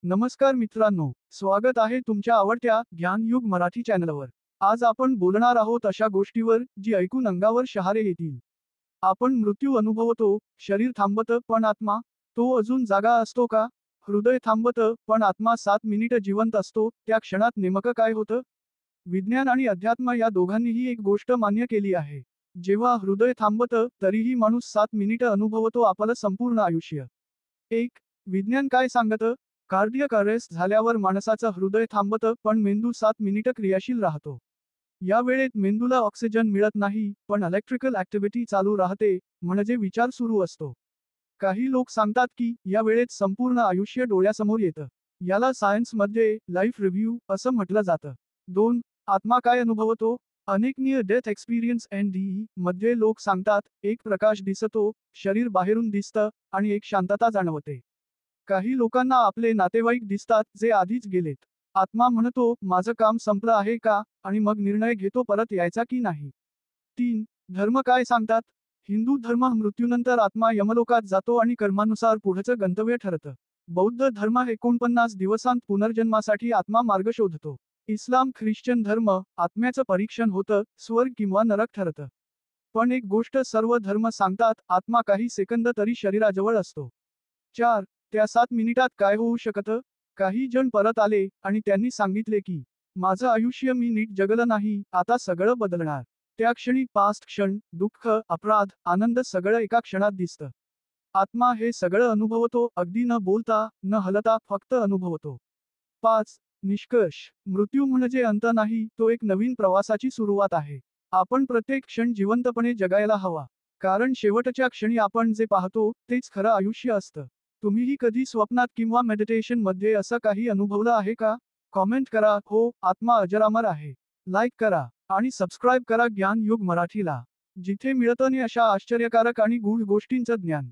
नमस्कार मित्रांनो, स्वागत आहे तुमच्या आवडत्या ज्ञानयुग मराठी चॅनलवर। आज आपण बोलणार आहोत अशा गोष्टीवर जी ऐकून अंगावर शहारे येतील। आपण मृत्यू अनुभवतो, शरीर थांबतं पण आत्मा, तो अजून जागा असतो का? हृदय थांबतं पण आत्मा 7 मिनिटं जिवंत असतो, त्या क्षणात नेमकं काय होतं? विज्ञान आणि अध्यात्म या दोघांनीही एक गोष्ट मान्य केली आहे। जेव्हा हृदय थांबतं, तरीही माणूस 7 मिनिटं अनुभवतो आपलं संपूर्ण आयुष्य। एक विज्ञान काय सांगतं? कार्डियक अरेस्ट झाल्यावर माणसाचं हृदय थांबतं पण मेंदू 7 मिनिटं क्रियाशील राहतो। या वेळेत मेंदूला ऑक्सिजन मिळत नाही, पण इलेक्ट्रिकल ऍक्टिव्हिटी चालू राहते, म्हणजे विचार सुरू असतो। काही लोक सांगतात की या वेळेत संपूर्ण आयुष्य डोळ्यासमोर येतं। याला सायन्समध्ये लाईफ रिव्ह्यू असं म्हटलं जातं। 2. आत्मा काय अनुभवतो? अनेक नियर डेथ एक्सपिरियन्स NDE मध्ये लोक सांगतात, एक प्रकाश दिसतो, शरीर बाहेरून दिसतं, आणि एक शांतता जाणवते। काही लोकांना आपले नातेवाईक दिसतात जे आधीच गेलेत। आत्मा म्हणतो, माझं काम संपलं आहे का, आणि मग निर्णय घेतो परत यायचा की नाही। 3. धर्म काय सांगतात? हिंदू धर्म मृत्यूनंतर आत्मा यमलोकात जातो आणि कर्मानुसार पुढचं गंतव्य ठरतं। बौद्ध धर्म 49 दिवसांत पुनर्जन्मासाठी आत्मा मार्ग शोधतो। इस्लाम ख्रिश्चन धर्म, आत्म्याचं परीक्षण होतं, स्वर्ग किंवा नरक ठरतं। पण एक गोष्ट सर्व धर्म सांगतात, आत्मा काही सेकंद तरी शरीराजवळ असतो। 4. त्या 7 मिनिटात काय होऊ शकतं? काही जण परत आले, आणि त्यांनी सांगितले की, माझं आयुष्य मी नीट जगलं नाही, आता सगळं बदलणार। त्या क्षणी पास्ट क्षण, दुःख, अपराध, आनंद सगळं एका क्षणात दिसतं। आत्मा हे सगळं अनुभवतो, अगदी न बोलता, न हलता, फक्त अनुभवतो। 5. निष्कर्ष मृत्यू म्हणजे अंत नाही, तो एक नवीन प्रवासाची सुरुवात आहे। आपण प्रत्येक क्षण जिवंतपणे जगायला हवा। कारण शेवटच्या क्षणी आपण जे पाहतो, तेच खरं आयुष्य असतं। तुम्हीही कधी स्वप्नात किंवा मेडिटेशन मध्ये असं काही अनुभवलं आहे का? कॉमेंट करा, हो, आत्मा अजरामर आहे। लाईक करा, आणि सबस्क्राईब करा ज्ञान युग मराठीला। जिथे मिळतं अशा आश्चर्यकारक आणि गूढ गोष्टींचं ज्ञान।